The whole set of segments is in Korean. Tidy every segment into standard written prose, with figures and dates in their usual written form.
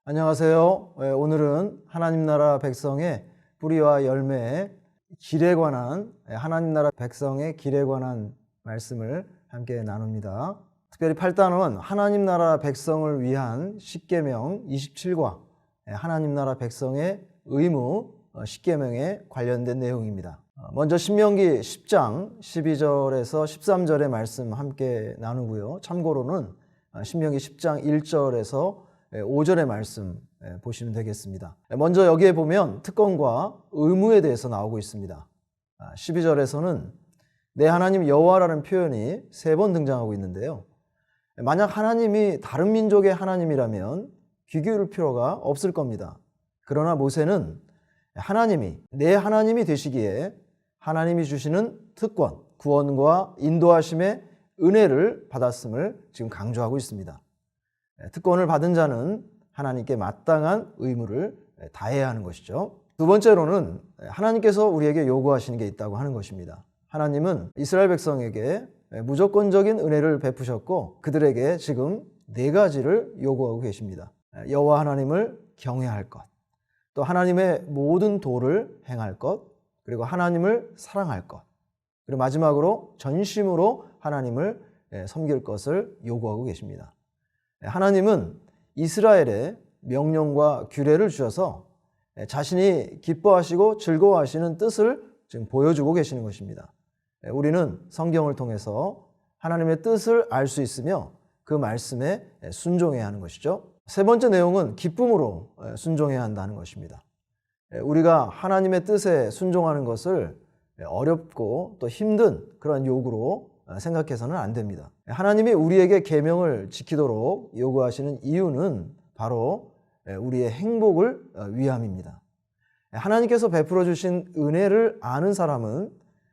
안녕하세요. 오늘은 하나님 나라 백성의 뿌리와 열매의 길에 관한 하나님 나라 백성의 길에 관한 말씀을 함께 나눕니다. 특별히 8단은 하나님 나라 백성을 위한 십계명 27과 하나님 나라 백성의 의무 10계명에 관련된 내용입니다. 먼저 신명기 10장 12절에서 13절의 말씀 함께 나누고요. 참고로는 신명기 10장 1절에서 5절의 말씀 보시면 되겠습니다. 먼저 여기에 보면 특권과 의무에 대해서 나오고 있습니다. 12절에서는 내 하나님 여호와라는 표현이 3번 등장하고 있는데요. 만약 하나님이 다른 민족의 하나님이라면 귀 기울일 필요가 없을 겁니다. 그러나 모세는 하나님이 내 하나님이 되시기에 하나님이 주시는 특권, 구원과 인도하심의 은혜를 받았음을 지금 강조하고 있습니다. 특권을 받은 자는 하나님께 마땅한 의무를 다해야 하는 것이죠. 두 번째로는 하나님께서 우리에게 요구하시는 게 있다고 하는 것입니다. 하나님은 이스라엘 백성에게 무조건적인 은혜를 베푸셨고 그들에게 지금 4가지를 요구하고 계십니다. 여호와 하나님을 경외할 것, 또 하나님의 모든 도를 행할 것, 그리고 하나님을 사랑할 것, 그리고 마지막으로 전심으로 하나님을 섬길 것을 요구하고 계십니다. 하나님은 이스라엘에 명령과 규례를 주셔서 자신이 기뻐하시고 즐거워하시는 뜻을 지금 보여주고 계시는 것입니다. 우리는 성경을 통해서 하나님의 뜻을 알 수 있으며 그 말씀에 순종해야 하는 것이죠. 세 번째 내용은 기쁨으로 순종해야 한다는 것입니다. 우리가 하나님의 뜻에 순종하는 것을 어렵고 또 힘든 그런 요구로 생각해서는 안 됩니다. 하나님이 우리에게 계명을 지키도록 요구하시는 이유는 바로 우리의 행복을 위함입니다. 하나님께서 베풀어 주신 은혜를 아는 사람은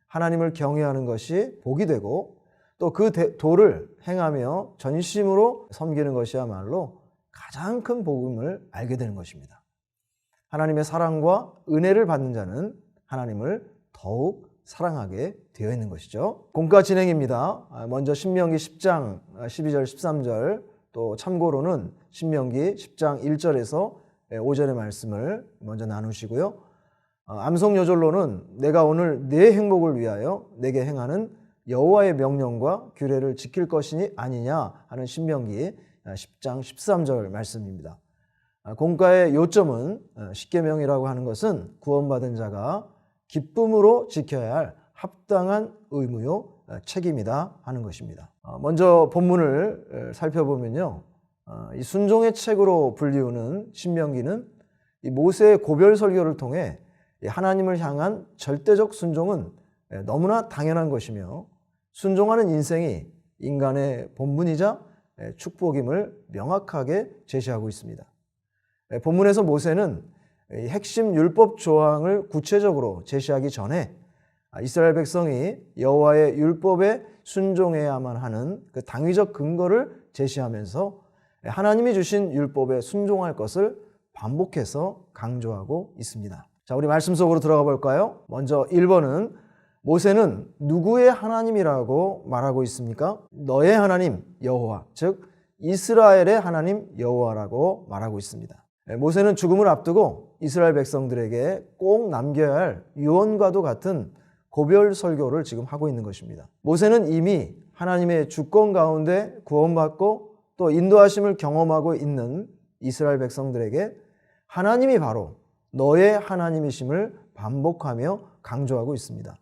하나님을 경외하는 것이 복이 되고 또 그 도를 행하며 전심으로 섬기는 것이야말로 가장 큰 복음을 알게 되는 것입니다. 하나님의 사랑과 은혜를 받는 자는 하나님을 더욱 사랑하게 되어 있는 것이죠. 공과 진행입니다. 먼저 신명기 10장 12절 13절, 또 참고로는 신명기 10장 1절에서 5절의 말씀을 먼저 나누시고요. 암송요절로는 내가 오늘 내 행복을 위하여 내게 행하는 여호와의 명령과 규례를 지킬 것이니 아니냐 하는 신명기 10장 13절 말씀입니다. 공과의 요점은 십계명이라고 하는 것은 구원받은 자가 기쁨으로 지켜야 할 합당한 의무요 책임이다 하는 것입니다. 먼저 본문을 살펴보면요, 이 순종의 책으로 불리우는 신명기는 이 모세의 고별 설교를 통해 하나님을 향한 절대적 순종은 너무나 당연한 것이며 순종하는 인생이 인간의 본분이자 축복임을 명확하게 제시하고 있습니다. 본문에서 모세는 핵심 율법 조항을 구체적으로 제시하기 전에 이스라엘 백성이 여호와의 율법에 순종해야만 하는 그 당위적 근거를 제시하면서 하나님이 주신 율법에 순종할 것을 반복해서 강조하고 있습니다. 자, 우리 말씀 속으로 들어가 볼까요? 먼저 1번은 모세는 누구의 하나님이라고 말하고 있습니까? 너의 하나님 여호와, 즉 이스라엘의 하나님 여호와라고 말하고 있습니다. 모세는 죽음을 앞두고 이스라엘 백성들에게 꼭 남겨야 할 유언과도 같은 고별 설교를 지금 하고 있는 것입니다. 모세는 이미 하나님의 주권 가운데 구원받고 또 인도하심을 경험하고 있는 이스라엘 백성들에게 하나님이 바로 너의 하나님이심을 반복하며 강조하고 있습니다.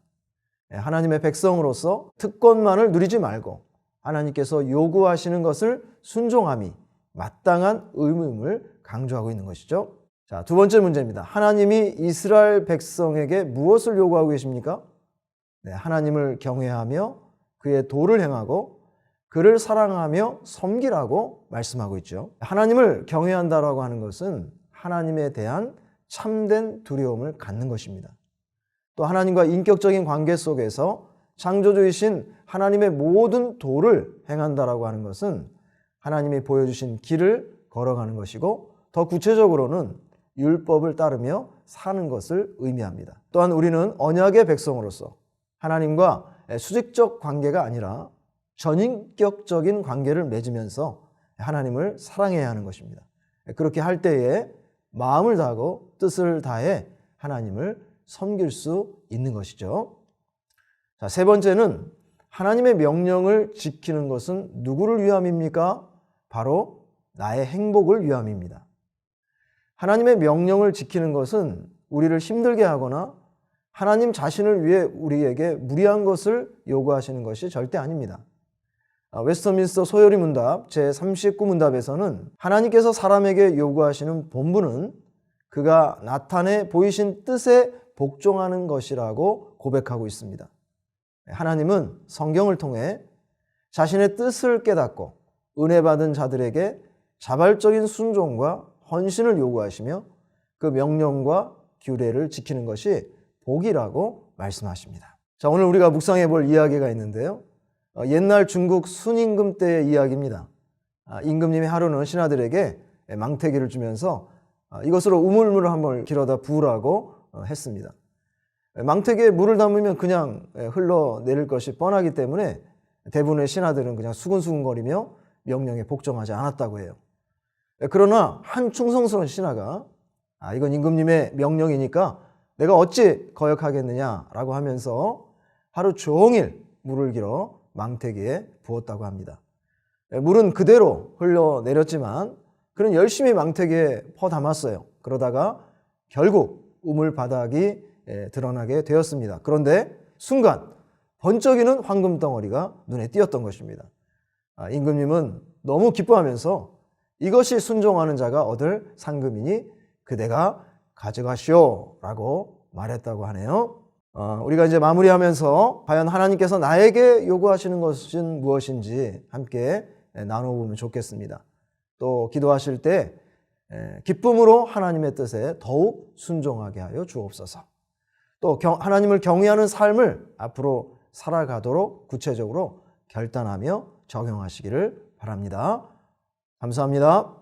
하나님의 백성으로서 특권만을 누리지 말고 하나님께서 요구하시는 것을 순종함이 마땅한 의무임을 강조하고 있는 것이죠. 자, 두 번째 문제입니다. 하나님이 이스라엘 백성에게 무엇을 요구하고 계십니까? 하나님을 경외하며 그의 도를 행하고 그를 사랑하며 섬기라고 말씀하고 있죠. 하나님을 경외한다라고 하는 것은 하나님에 대한 참된 두려움을 갖는 것입니다. 또 하나님과 인격적인 관계 속에서 창조주이신 하나님의 모든 도를 행한다라고 하는 것은 하나님이 보여주신 길을 걸어가는 것이고 더 구체적으로는 율법을 따르며 사는 것을 의미합니다. 또한 우리는 언약의 백성으로서 하나님과 수직적 관계가 아니라 전인격적인 관계를 맺으면서 하나님을 사랑해야 하는 것입니다. 그렇게 할 때에 마음을 다하고 뜻을 다해 하나님을 섬길 수 있는 것이죠. 자, 세 번째는 하나님의 명령을 지키는 것은 누구를 위함입니까? 바로 나의 행복을 위함입니다. 하나님의 명령을 지키는 것은 우리를 힘들게 하거나 하나님 자신을 위해 우리에게 무리한 것을 요구하시는 것이 절대 아닙니다. 웨스터민스터 소요리 문답 제39문답에서는 하나님께서 사람에게 요구하시는 본분은 그가 나타내 보이신 뜻에 복종하는 것이라고 고백하고 있습니다. 하나님은 성경을 통해 자신의 뜻을 깨닫고 은혜 받은 자들에게 자발적인 순종과 헌신을 요구하시며 그 명령과 규례를 지키는 것이 복이라고 말씀하십니다. 자, 오늘 우리가 묵상해 볼 이야기가 있는데요. 옛날 중국 순임금 때의 이야기입니다. 임금님이 하루는 신하들에게 망태기를 주면서 이것으로 우물물을 한번 길어다 부으라고 했습니다. 망태기에 물을 담으면 그냥 흘러내릴 것이 뻔하기 때문에 대부분의 신하들은 그냥 수근수근거리며 명령에 복종하지 않았다고 해요. 그러나 한 충성스러운 신하가 이건 임금님의 명령이니까 내가 어찌 거역하겠느냐라고 하면서 하루 종일 물을 길어 망태기에 부었다고 합니다. 물은 그대로 흘러내렸지만 그는 열심히 망태기에 퍼담았어요. 그러다가 결국 우물 바닥이 드러나게 되었습니다. 그런데 순간 번쩍이는 황금 덩어리가 눈에 띄었던 것입니다. 임금님은 너무 기뻐하면서 이것이 순종하는 자가 얻을 상금이니 그대가 가져가시오 라고 말했다고 하네요. 우리가 이제 마무리하면서 과연 하나님께서 나에게 요구하시는 것은 무엇인지 함께 나눠보면 좋겠습니다. 또 기도하실 때 기쁨으로 하나님의 뜻에 더욱 순종하게 하여 주옵소서. 또 하나님을 경외하는 삶을 앞으로 살아가도록 구체적으로 결단하며 적용하시기를 바랍니다. 감사합니다.